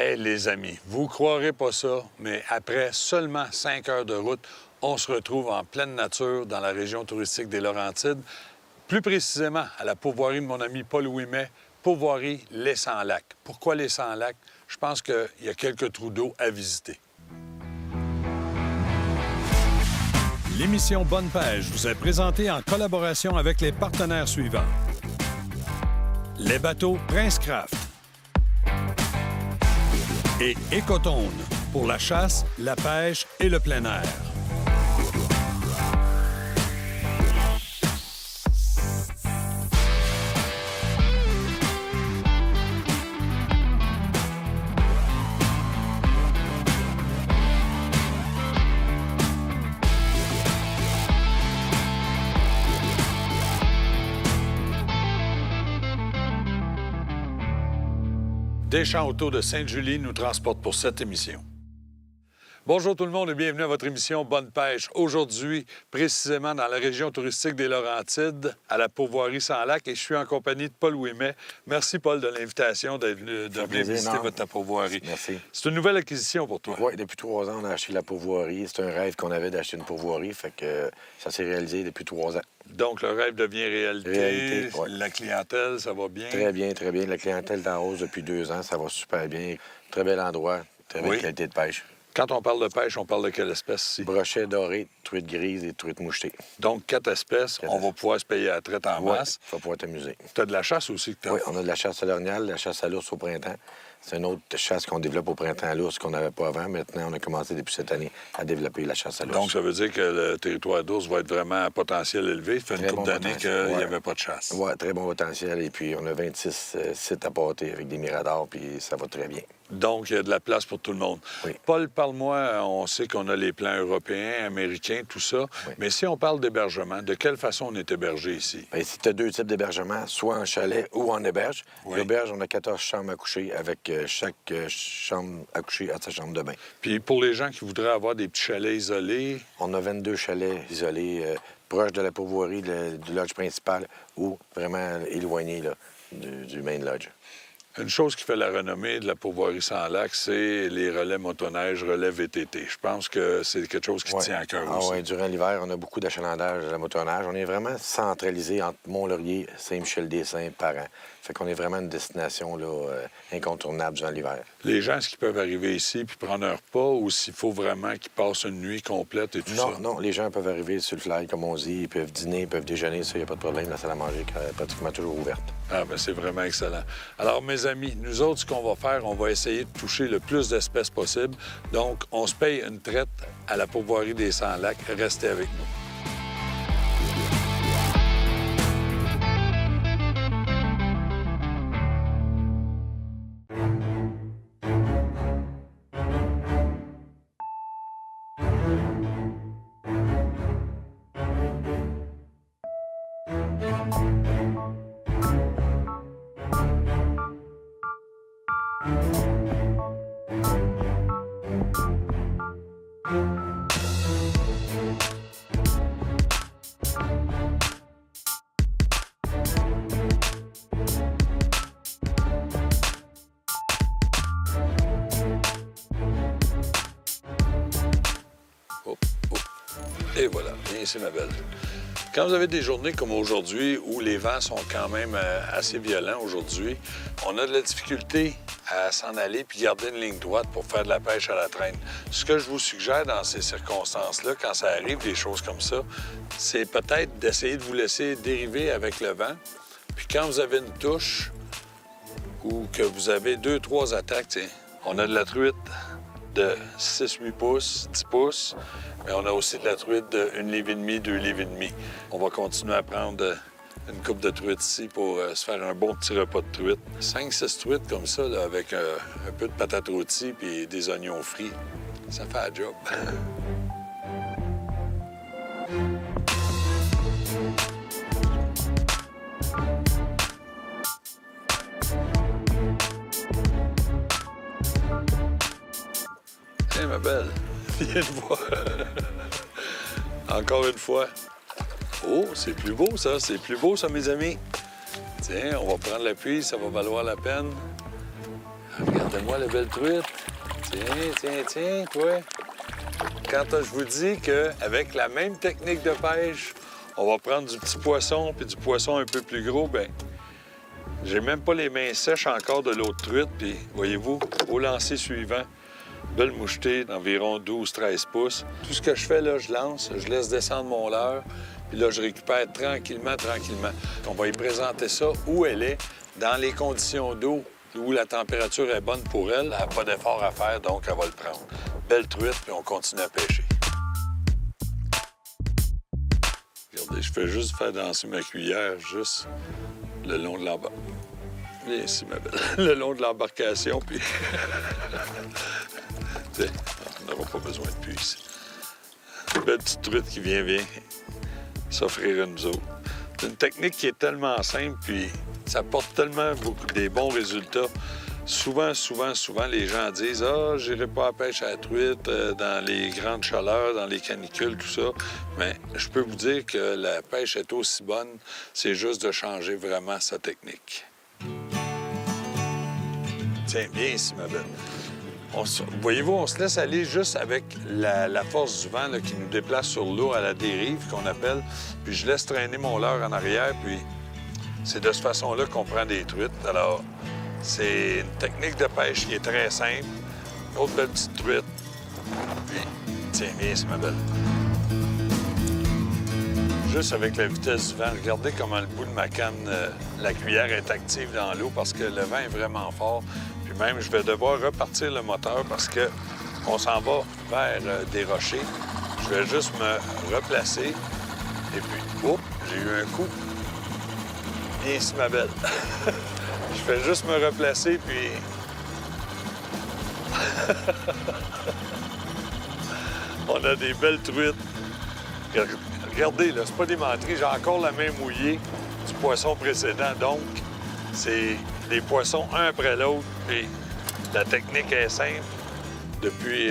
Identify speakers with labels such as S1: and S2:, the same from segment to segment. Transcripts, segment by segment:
S1: Hey, les amis, vous croirez pas ça, mais après seulement 5 heures de route, on se retrouve en pleine nature dans la région touristique des Laurentides, plus précisément à la pourvoirie de mon ami Paul Ouimet, pourvoirie Les 100 Lacs. Pourquoi Les 100 Lacs? Je pense qu'il y a quelques trous d'eau à visiter.
S2: L'émission Bonne Pêche vous est présentée en collaboration avec les partenaires suivants. Les bateaux Prince Craft et Écotone pour la chasse, la pêche et le plein air.
S1: Deschamps Auto de Sainte-Julie nous transporte pour cette émission. Bonjour tout le monde et bienvenue à votre émission Bonne Pêche. Aujourd'hui, précisément dans la région touristique des Laurentides, à la pourvoirie 100 Lacs, et je suis en compagnie de Paul Ouimet. Merci, Paul, de l'invitation de venir visiter votre pourvoirie.
S3: Merci.
S1: C'est une nouvelle acquisition pour toi.
S3: Oui, depuis 3 ans, on a acheté la pourvoirie. C'est un rêve qu'on avait d'acheter une pourvoirie, fait que ça s'est réalisé depuis 3 ans.
S1: Donc, le rêve devient réalité.
S3: Ouais.
S1: La clientèle, ça va bien?
S3: Très bien, très bien. La clientèle est en hausse depuis 2 ans. Ça va super bien. Très bel endroit, très belle qualité de pêche.
S1: Quand on parle de pêche, on parle de quelle espèce ici?
S3: Brochet doré, truite grise et truite mouchetée.
S1: Donc, 4 espèces. On va pouvoir se payer à la traite en masse.
S3: Il va pouvoir t'amuser.
S1: Tu as de la chasse aussi que tu as?
S3: Oui, on a de la chasse à l'orignal, de la chasse à l'ours au printemps. C'est une autre chasse qu'on développe au printemps à l'ours qu'on n'avait pas avant. Maintenant, on a commencé depuis cette année à développer la chasse à l'ours.
S1: Donc, ça veut dire que le territoire d'ours va être vraiment à potentiel élevé. Ça fait une couple d'années qu'il n'y avait pas de chasse.
S3: Oui, très bon potentiel. Et puis, on a 26 sites à pâter avec des miradors, puis ça va très bien.
S1: Donc, il y a de la place pour tout le monde.
S3: Oui.
S1: Paul, parle-moi, on sait qu'on a les plans européens, américains, tout ça.
S3: Oui.
S1: Mais si on parle d'hébergement, de quelle façon on est hébergé ici?
S3: Bien, si tu as 2 types d'hébergement, soit en chalet ou en héberge.
S1: Oui.
S3: L'héberge, on a 14 chambres à coucher avec chaque chambre à coucher à sa chambre de bain.
S1: Puis pour les gens qui voudraient avoir des petits chalets isolés,
S3: On a 22 chalets isolés proches de la pourvoirie du lodge principal ou vraiment éloignés là, du main lodge.
S1: une chose qui fait la renommée de la pourvoirie 100 Lacs, c'est les relais motoneige, relais VTT. Je pense que c'est quelque chose qui tient à cœur aussi.
S3: Oui, durant l'hiver, on a beaucoup d'achalandage de la motoneige. On est vraiment centralisé entre Mont-Laurier, Saint-Michel-des-Saints par an. Fait qu'on est vraiment une destination là, incontournable durant l'hiver.
S1: Les gens, est-ce qu'ils peuvent arriver ici puis prendre un repas ou s'il faut vraiment qu'ils passent une nuit complète et tout ça?
S3: Non, les gens peuvent arriver sur le fly, comme on dit. Ils peuvent dîner, ils peuvent déjeuner. Ça, il n'y a pas de problème. La salle à manger est pratiquement toujours ouverte.
S1: Ah, bien, c'est vraiment excellent. Alors, mes amis, nous autres, ce qu'on va faire, on va essayer de toucher le plus d'espèces possible. Donc, on se paye une traite à la pourvoirie des 100 Lacs. Restez avec nous. Et voilà, viens ici, ma belle. Quand vous avez des journées comme aujourd'hui, où les vents sont quand même assez violents aujourd'hui, on a de la difficulté à s'en aller puis garder une ligne droite pour faire de la pêche à la traîne. Ce que je vous suggère dans ces circonstances-là, quand ça arrive, des choses comme ça, c'est peut-être d'essayer de vous laisser dériver avec le vent. Puis quand vous avez une touche ou que vous avez 2-3 attaques, t'sais, on a de la truite de 6-8 pouces, 10 pouces, mais on a aussi de la truite de 1,5 livre, 2 livres et demi. On va continuer à prendre une coupe de truite ici pour se faire un bon petit repas de truite. 5-6 truites comme ça, là, avec un peu de patates rôties et des oignons frits. Ça fait la job. Hé, ma belle, viens te voir. Encore une fois. Oh, c'est plus beau, ça. C'est plus beau, ça, mes amis. Tiens, on va prendre l'appui, ça va valoir la peine. Regardez-moi la belle truite. Tiens, toi. Quand je vous dis qu'avec la même technique de pêche, on va prendre du petit poisson puis du poisson un peu plus gros, bien, j'ai même pas les mains sèches encore de l'autre truite. Puis, voyez-vous, au lancer suivant, belle mouchetée d'environ 12-13 pouces. Tout ce que je fais, là, je lance, je laisse descendre mon leurre, puis là, je récupère tranquillement. On va y présenter ça où elle est, dans les conditions d'eau, où la température est bonne pour elle. Elle n'a pas d'effort à faire, donc elle va le prendre. Belle truite, puis on continue à pêcher. Regardez, je fais juste faire danser ma cuillère, juste le long de l'embarcation. Viens ici, ma belle. Le long de l'embarcation, puis... T'sais, on n'aura pas besoin de plus ici. Belle petite truite qui vient s'offrir à nous autres. C'est une technique qui est tellement simple, puis ça porte tellement des bons résultats. Souvent, les gens disent « Ah, j'irai pas à la pêche à la truite dans les grandes chaleurs, dans les canicules, tout ça. » Mais je peux vous dire que la pêche est aussi bonne, c'est juste de changer vraiment sa technique. Tiens, viens ici, ma belle. Voyez-vous, on se laisse aller juste avec la force du vent là, qui nous déplace sur l'eau à la dérive, qu'on appelle. Puis je laisse traîner mon leurre en arrière, puis c'est de cette façon-là qu'on prend des truites. Alors, c'est une technique de pêche qui est très simple. Une autre belle petite truite. Puis, tiens, viens ici, ma belle. Juste avec la vitesse du vent, regardez comment le bout de ma canne, la cuillère est active dans l'eau parce que le vent est vraiment fort. Puis même, je vais devoir repartir le moteur parce qu'on s'en va vers des rochers. Je vais juste me replacer. Et puis, oups, j'ai eu un coup. Viens ici, ma belle. Je fais juste me replacer, puis... On a des belles truites. Regardez, là, c'est pas des menteries. J'ai encore la main mouillée du poisson précédent. Donc, c'est des poissons un après l'autre. Puis la technique est simple. Depuis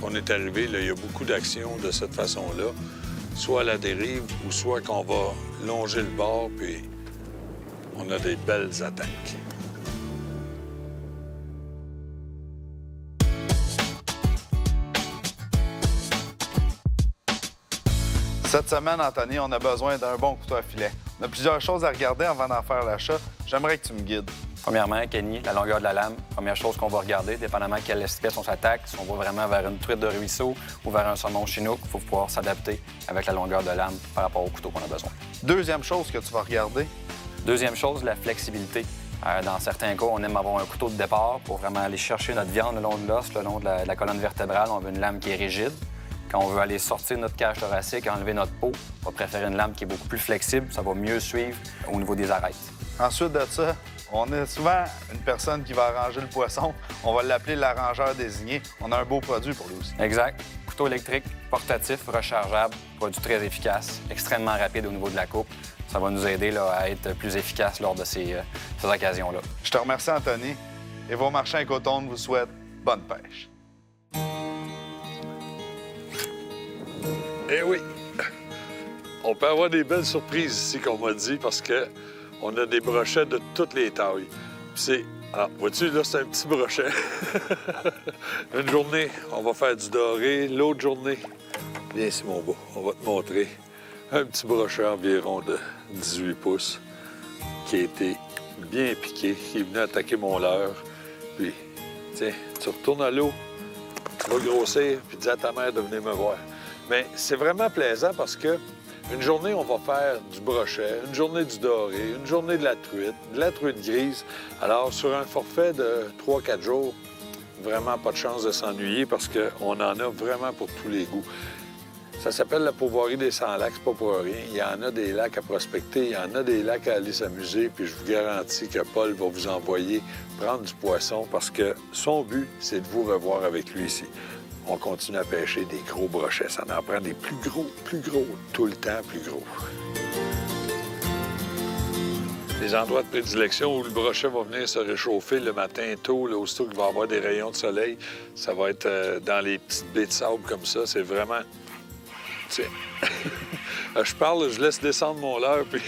S1: qu'on est arrivé, là, il y a beaucoup d'actions de cette façon-là. Soit à la dérive ou soit qu'on va longer le bord, puis on a des belles attaques.
S4: Cette semaine, Anthony, on a besoin d'un bon couteau à filet. On a plusieurs choses à regarder avant d'en faire l'achat. J'aimerais que tu me guides.
S5: Premièrement, Kenny, la longueur de la lame. Première chose qu'on va regarder, dépendamment de quelle espèce on s'attaque, si on va vraiment vers une truite de ruisseau ou vers un saumon chinook, il faut pouvoir s'adapter avec la longueur de lame par rapport au couteau qu'on a besoin.
S4: Deuxième chose que tu vas regarder.
S5: Deuxième chose, la flexibilité. Dans certains cas, on aime avoir un couteau de départ pour vraiment aller chercher notre viande le long de l'os, le long de la colonne vertébrale. On veut une lame qui est rigide. Quand on veut aller sortir notre cage thoracique, enlever notre peau, on va préférer une lame qui est beaucoup plus flexible. Ça va mieux suivre au niveau des arêtes.
S4: Ensuite de ça, on a souvent une personne qui va arranger le poisson. On va l'appeler l'arrangeur désigné. On a un beau produit pour lui aussi.
S5: Exact. Couteau électrique, portatif, rechargeable, produit très efficace, extrêmement rapide au niveau de la coupe. Ça va nous aider là, à être plus efficace lors de ces occasions-là.
S4: Je te remercie, Anthony. Et vos marchands et cotons vous souhaitent bonne pêche.
S1: Eh oui! On peut avoir des belles surprises ici, qu'on m'a dit, parce que on a des brochets de toutes les tailles. Puis c'est... Ah, vois-tu, là, c'est un petit brochet. Une journée, on va faire du doré. L'autre journée, viens ici, mon beau, on va te montrer un petit brochet environ de 18 pouces qui a été bien piqué, qui est venu attaquer mon leurre. Puis, tiens, tu retournes à l'eau, tu vas grossir, puis dis à ta mère de venir me voir. Mais c'est vraiment plaisant parce que une journée, on va faire du brochet, une journée du doré, une journée de la truite grise. Alors, sur un forfait de 3-4 jours, vraiment pas de chance de s'ennuyer parce qu'on en a vraiment pour tous les goûts. Ça s'appelle la Pourvoirie des 100 lacs, c'est pas pour rien. Il y en a des lacs à prospecter, il y en a des lacs à aller s'amuser, puis je vous garantis que Paul va vous envoyer prendre du poisson parce que son but, c'est de vous revoir avec lui ici. On continue à pêcher des gros brochets. Ça en prend des plus gros, tout le temps plus gros. Les endroits de prédilection où le brochet va venir se réchauffer le matin tôt, là, aussitôt qu'il va y avoir des rayons de soleil, ça va être dans les petites baies de sable comme ça. C'est vraiment... Tiens, je parle, je laisse descendre mon leurre, puis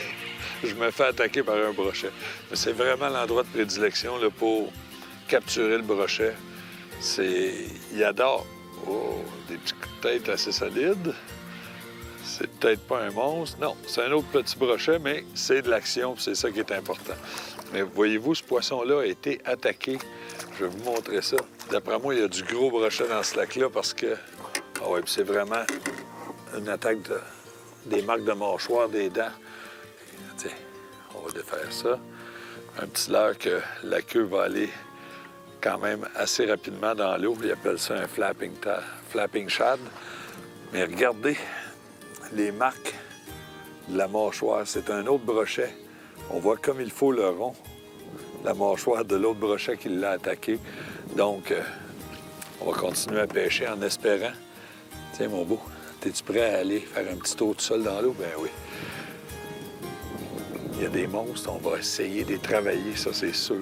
S1: je me fais attaquer par un brochet. Mais c'est vraiment l'endroit de prédilection là, pour capturer le brochet. Il adore. Oh, des petits coups de tête assez solides. C'est peut-être pas un monstre. Non, c'est un autre petit brochet, mais c'est de l'action, c'est ça qui est important. Mais voyez-vous, ce poisson-là a été attaqué. Je vais vous montrer ça. D'après moi, il y a du gros brochet dans ce lac-là parce que... Ah ouais, puis c'est vraiment une attaque des marques de mâchoire, des dents. Tiens, on va défaire ça. Un petit leurre que la queue va aller quand même assez rapidement dans l'eau. Ils appellent ça un flapping shad. Mais regardez les marques de la mâchoire. C'est un autre brochet. On voit comme il faut le rond, la mâchoire de l'autre brochet qui l'a attaqué. Donc, on va continuer à pêcher en espérant. Tiens, mon beau, es-tu prêt à aller faire un petit tour tout seul dans l'eau? Ben oui. Il y a des monstres, on va essayer de les travailler, ça c'est sûr.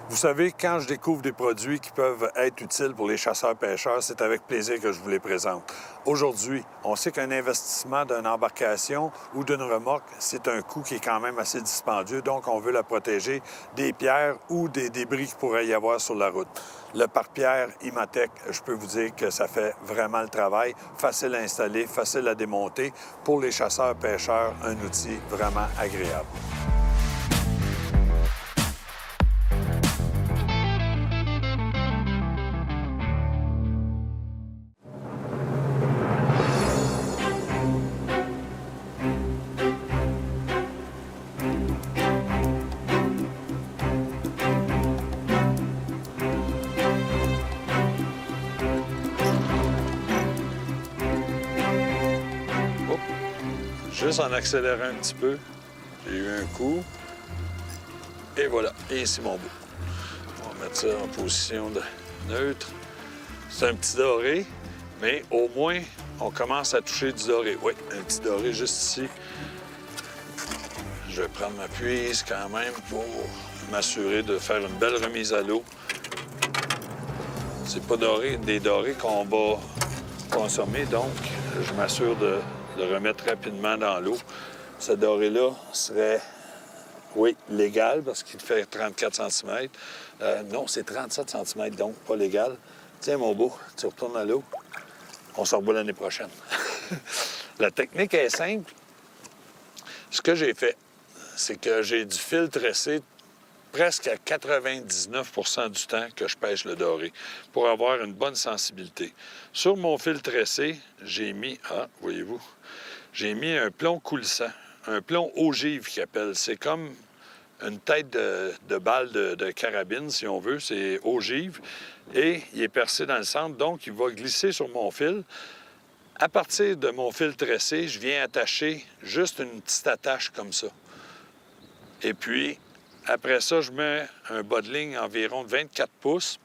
S1: Vous savez, quand je découvre des produits qui peuvent être utiles pour les chasseurs-pêcheurs, c'est avec plaisir que je vous les présente. Aujourd'hui, on sait qu'un investissement d'une embarcation ou d'une remorque, c'est un coût qui est quand même assez dispendieux, donc on veut la protéger des pierres ou des débris qu'il pourrait y avoir sur la route. Le pare-pierre Imatec, je peux vous dire que ça fait vraiment le travail, facile à installer, facile à démonter. Pour les chasseurs-pêcheurs, un outil vraiment agréable. Juste en accélérant un petit peu, j'ai eu un coup. Et voilà, et ici mon bout. On va mettre ça en position de neutre. C'est un petit doré, mais au moins, on commence à toucher du doré. Oui, un petit doré juste ici. Je vais prendre ma puise quand même pour m'assurer de faire une belle remise à l'eau. C'est pas des dorés qu'on va consommer, donc je m'assure de le remettre rapidement dans l'eau. Ce doré-là serait, oui, légal parce qu'il fait 34 cm. Non, c'est 37 cm, donc pas légal. Tiens, mon beau, tu retournes à l'eau. On se revoit l'année prochaine. La technique est simple. Ce que j'ai fait, c'est que j'ai du fil tressé presque à 99 du temps que je pêche le doré pour avoir une bonne sensibilité. Sur mon fil tressé, j'ai mis, voyez-vous, j'ai mis un plomb coulissant, un plomb ogive qu'ils appellent. C'est comme une tête de balle de carabine, si on veut, c'est ogive, et il est percé dans le centre, donc il va glisser sur mon fil. À partir de mon fil tressé, je viens attacher juste une petite attache comme ça. Et puis, après ça, je mets un bas de ligne environ de 24 pouces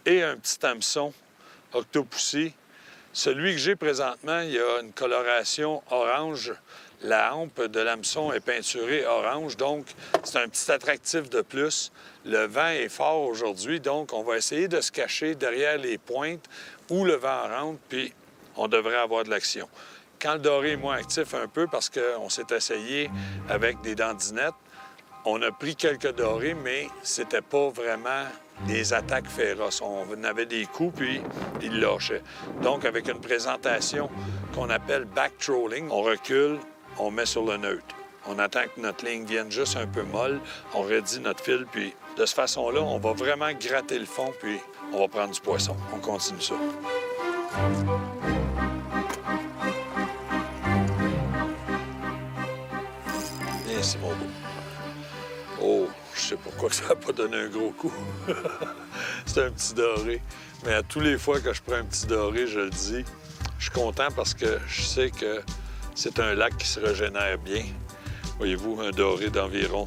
S1: et un petit hameçon Octopussy. Celui que j'ai présentement, il y a une coloration orange. La hampe de l'hameçon est peinturée orange, donc c'est un petit attractif de plus. Le vent est fort aujourd'hui, donc on va essayer de se cacher derrière les pointes où le vent rentre, puis on devrait avoir de l'action. Quand le doré est moins actif un peu, parce qu'on s'est essayé avec des dandinettes, on a pris quelques dorés, mais c'était pas vraiment des attaques féroces. On avait des coups, puis ils lâchaient. Donc, avec une présentation qu'on appelle back-trolling, on recule, on met sur le neutre. On attend que notre ligne vienne juste un peu molle, on redit notre fil, puis de cette façon-là, on va vraiment gratter le fond, puis on va prendre du poisson. On continue ça. Viens ici, mon beau. Oh, je sais pourquoi ça n'a pas donné un gros coup. C'est un petit doré. Mais à tous les fois que je prends un petit doré, je le dis, je suis content parce que je sais que c'est un lac qui se régénère bien. Voyez-vous, un doré d'environ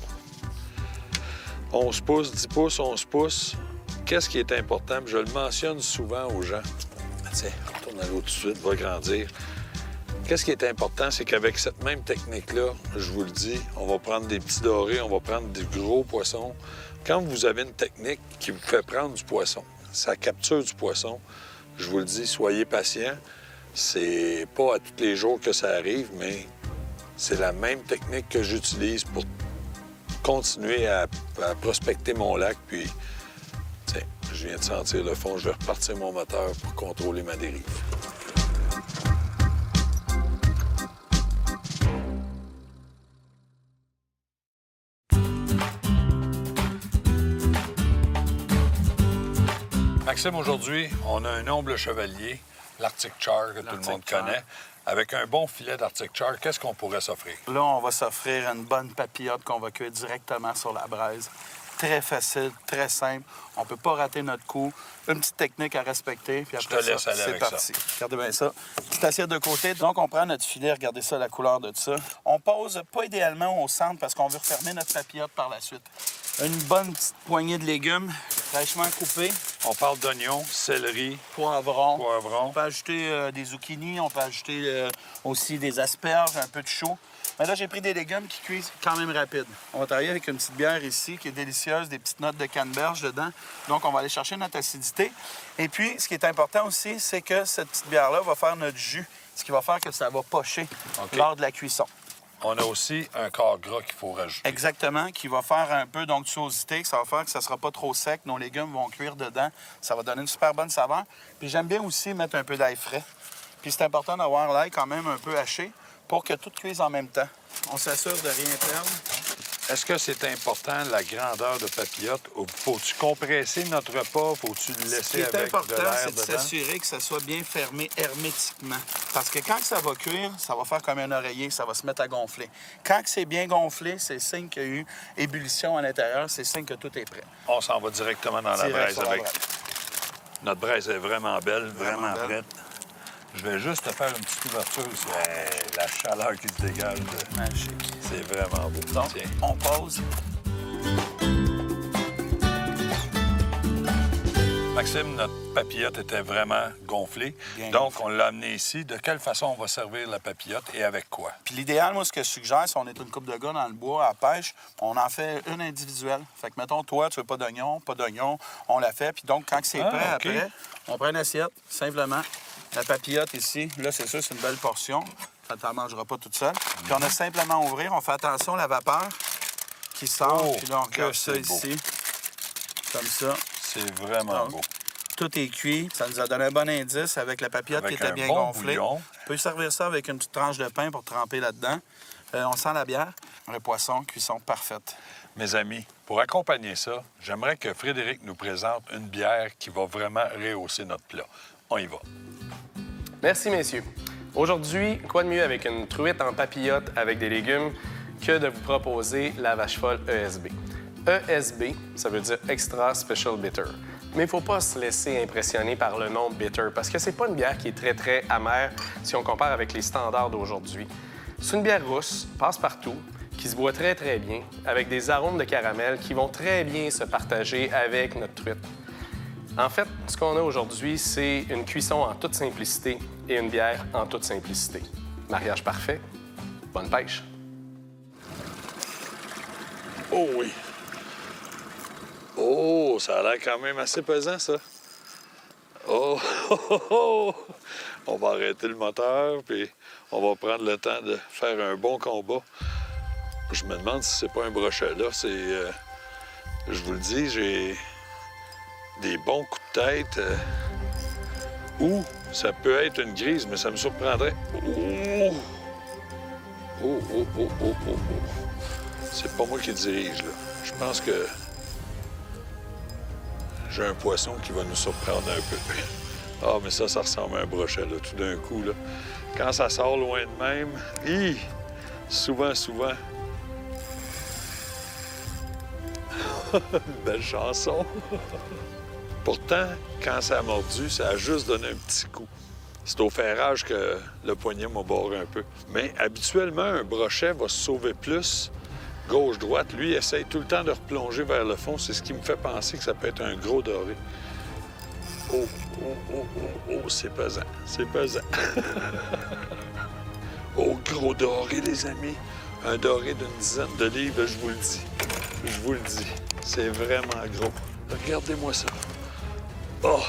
S1: 11 pouces, 10 pouces, 11 pouces. Qu'est-ce qui est important? Je le mentionne souvent aux gens. Tiens, retourne à l'eau tout de suite, va grandir. Qu'est-ce qui est important, c'est qu'avec cette même technique-là, je vous le dis, on va prendre des petits dorés, on va prendre des gros poissons. Quand vous avez une technique qui vous fait prendre du poisson, ça capture du poisson, je vous le dis, soyez patient. C'est pas à tous les jours que ça arrive, mais C'est la même technique que j'utilise pour continuer à prospecter mon lac. Puis, tiens, je viens de sentir le fond. Je vais repartir mon moteur pour contrôler ma dérive. Maxime, aujourd'hui, on a un humble chevalier, l'Arctic Char, que tout le monde connaît. Avec un bon filet d'Arctic Char, qu'est-ce qu'on pourrait s'offrir?
S6: Là, on va s'offrir une bonne papillote qu'on va cuire directement sur la braise. Très facile, très simple. On peut pas rater notre coup. Une petite technique à respecter, puis après
S1: laisse
S6: ça,
S1: aller
S6: c'est
S1: avec
S6: parti. Regardez bien ça. Petite assiette de côté. Donc, on prend notre filet. Regardez ça, la couleur de ça. On pose pas idéalement au centre parce qu'on veut refermer notre papillote par la suite. Une bonne petite poignée de légumes fraîchement coupés.
S1: On parle d'oignons, céleri,
S6: Poivrons.
S1: poivrons.
S6: On peut ajouter des zucchini, on peut ajouter aussi des asperges, un peu de chou. Mais là, j'ai pris des légumes qui cuisent quand même rapide. On va travailler avec une petite bière ici qui est délicieuse, des petites notes de canneberge dedans. Donc, on va aller chercher notre acidité. Et puis, ce qui est important aussi, c'est que cette petite bière-là va faire notre jus, ce qui va faire que ça va pocher lors de la cuisson.
S1: On a aussi un quart gras qu'il faut rajouter.
S6: Exactement, qui va faire un peu d'onctuosité, que ça va faire que ça ne sera pas trop sec. Nos légumes vont cuire dedans. Ça va donner une super bonne saveur. Puis j'aime bien aussi mettre un peu d'ail frais. Puis c'est important d'avoir l'ail quand même un peu haché pour que tout cuise en même temps. On s'assure de rien perdre.
S1: Est-ce que c'est important, la grandeur de papillote, ou faut-tu compresser notre repas? Faut-tu le
S6: Ce
S1: laisser
S6: qui est
S1: avec
S6: important,
S1: de l'air
S6: c'est de
S1: dedans?
S6: s'assurer que ça soit bien fermé hermétiquement. Parce que quand ça va cuire, ça va faire comme un oreiller, ça va se mettre à gonfler. Quand c'est bien gonflé, c'est signe qu'il y a eu ébullition à l'intérieur, c'est signe que tout est prêt.
S1: On s'en va directement dans la
S6: Direct
S1: braise
S6: sur la
S1: avec.
S6: braise.
S1: Notre braise est vraiment belle, vraiment
S6: belle.
S1: prête. Je vais juste te faire une petite ouverture. La chaleur qui se dégage,
S6: Magique.
S1: c'est vraiment beau.
S6: Donc,
S1: Tiens.
S6: on pose.
S1: Maxime, notre papillote était vraiment gonflée.
S6: Bien
S1: Donc,
S6: gonflé.
S1: on l'a amené ici. De quelle façon on va servir la papillote et avec quoi?
S6: Puis l'idéal, moi, ce que je suggère, si on est une couple de gars dans le bois à pêche, on en fait une individuelle. Fait que, mettons, toi, tu veux pas d'oignon, on la fait. Puis donc, quand c'est prêt,
S1: OK.
S6: après, on prend une assiette, simplement. La papillote ici, là, c'est sûr, c'est une belle portion. Ça t'en mangera pas toute seule. Puis on a simplement à ouvrir, on fait attention à la vapeur qui sort.
S1: Oh,
S6: Puis là, on
S1: que
S6: regarde ça
S1: c'est beau.
S6: ici. Comme ça.
S1: C'est vraiment beau.
S6: Tout est cuit. Ça nous a donné un bon indice avec la papillote
S1: Avec
S6: qui était
S1: un
S6: bien
S1: bon
S6: gonflée.
S1: bouillon.
S6: On peut servir ça avec une petite tranche de pain pour tremper là-dedans. On sent la bière. Le poisson, cuisson parfaite.
S1: Mes amis, pour accompagner ça, j'aimerais que Frédéric nous présente une bière qui va vraiment rehausser notre plat. On y va.
S7: Merci, messieurs. Aujourd'hui, quoi de mieux avec une truite en papillote avec des légumes que de vous proposer la vache folle ESB. ESB, ça veut dire Extra Special Bitter. Mais il ne faut pas se laisser impressionner par le nom bitter parce que c'est pas une bière qui est très, très amère si on compare avec les standards d'aujourd'hui. C'est une bière rousse, passe-partout, qui se boit très, très bien, avec des arômes de caramel qui vont très bien se partager avec notre truite. En fait, ce qu'on a aujourd'hui, c'est une cuisson en toute simplicité et une bière en toute simplicité. Mariage parfait. Bonne pêche.
S1: Oh oui. Oh, ça a l'air quand même assez pesant, ça. Oh, oh, oh, oh. On va arrêter le moteur, puis on va prendre le temps de faire un bon combat. Je me demande si c'est pas un brochet, là. C'est... je vous le dis, j'ai des bons coups de tête. Ou ça peut être une grise, mais ça me surprendrait. Oh! Oh, oh, oh, oh, oh, oh. C'est pas moi qui dirige, là. Je pense que j'ai un poisson qui va nous surprendre un peu. Ah, mais ça ressemble à un brochet, là, tout d'un coup, là. Quand ça sort loin de même, souvent. Une belle chanson. Pourtant, quand ça a mordu, ça a juste donné un petit coup. C'est au ferrage que le poignet m'a barré un peu. Mais habituellement, un brochet va se sauver plus gauche-droite. Lui, il essaye tout le temps de replonger vers le fond. C'est ce qui me fait penser que ça peut être un gros doré. Oh, c'est pesant. C'est pesant. Oh, gros doré, les amis. Un doré d'une dizaine de livres, je vous le dis. Je vous le dis. C'est vraiment gros. Regardez-moi ça. Oh!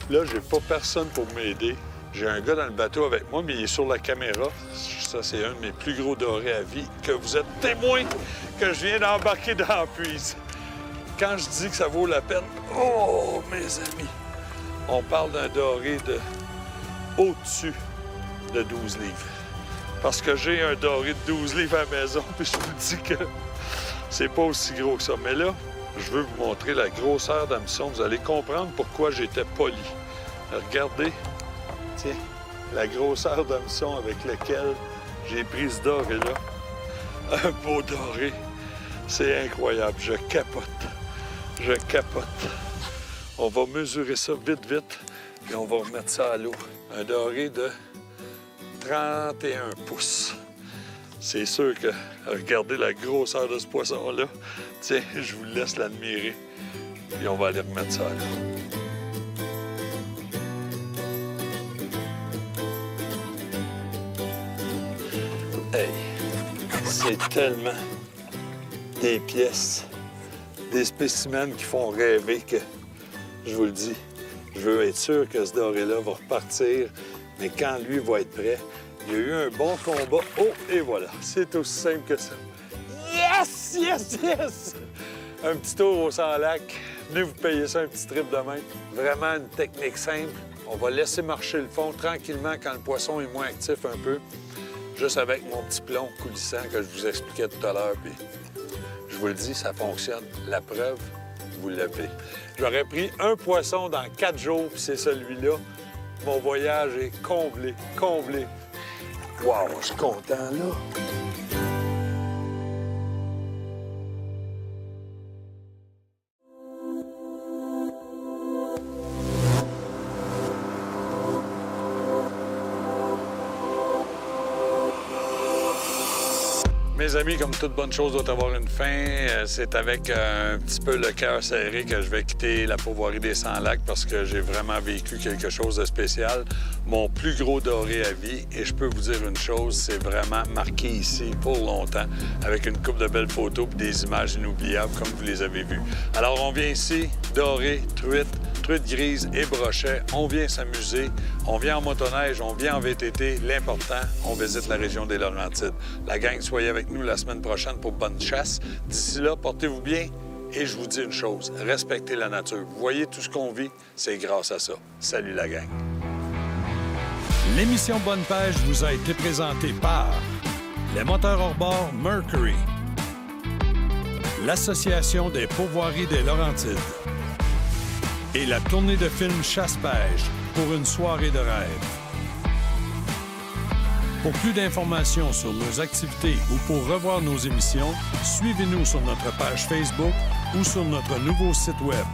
S1: Là, j'ai pas personne pour m'aider. J'ai un gars dans le bateau avec moi, mais il est sur la caméra. Ça, c'est un de mes plus gros dorés à vie que vous êtes témoin que je viens d'embarquer dans la puise. Quand je dis que ça vaut la peine, oh, mes amis, on parle d'un doré de au-dessus de 12 livres. Parce que j'ai un doré de 12 livres à la maison, puis je vous dis que c'est pas aussi gros que ça. Mais là, je veux vous montrer la grosseur d'hameçon. Vous allez comprendre pourquoi j'étais poli. Regardez, tiens, la grosseur d'hameçon avec lequel j'ai pris ce doré-là. Un beau doré. C'est incroyable. Je capote. Je capote. On va mesurer ça vite, vite, et on va remettre ça à l'eau. Un doré de 31 pouces. C'est sûr que, regardez la grosseur de ce poisson-là. Tiens, je vous laisse l'admirer. Puis on va aller remettre ça à l'eau. Hey, c'est tellement des pièces, des spécimens qui font rêver que, je vous le dis, je veux être sûr que ce doré-là va repartir, mais quand lui va être prêt, il y a eu un bon combat. Oh, et voilà, c'est aussi simple que ça. Yes, yes, yes! Un petit tour au Sans-Lac. Venez vous payer ça un petit trip de même. Vraiment une technique simple. On va laisser marcher le fond tranquillement quand le poisson est moins actif un peu. Juste avec mon petit plomb coulissant que je vous expliquais tout à l'heure. Puis je vous le dis, ça fonctionne. La preuve, vous l'avez. J'aurais pris un poisson dans 4 jours, puis c'est celui-là. Mon voyage est comblé, comblé. Wow, je suis content, là. Mes amis, comme toute bonne chose doit avoir une fin, c'est avec un petit peu le cœur serré que je vais quitter la pourvoirie des Sans-Lacs parce que j'ai vraiment vécu quelque chose de spécial. Mon plus gros doré à vie, et je peux vous dire une chose, c'est vraiment marqué ici pour longtemps avec une couple de belles photos et des images inoubliables comme vous les avez vues. Alors on vient ici, doré, truite grise et brochet. On vient s'amuser, on vient en motoneige, on vient en VTT. L'important, on visite la région des Laurentides. La gang, soyez avec nous la semaine prochaine pour bonne chasse. D'ici là, portez-vous bien et je vous dis une chose, respectez la nature. Vous voyez tout ce qu'on vit, c'est grâce à ça. Salut la gang.
S2: L'émission Bonne Pêche vous a été présentée par les moteurs hors bord Mercury, l'Association des pourvoiries des Laurentides et la tournée de films Chasse-Pêche pour une soirée de rêve. Pour plus d'informations sur nos activités ou pour revoir nos émissions, suivez-nous sur notre page Facebook ou sur notre nouveau site Web.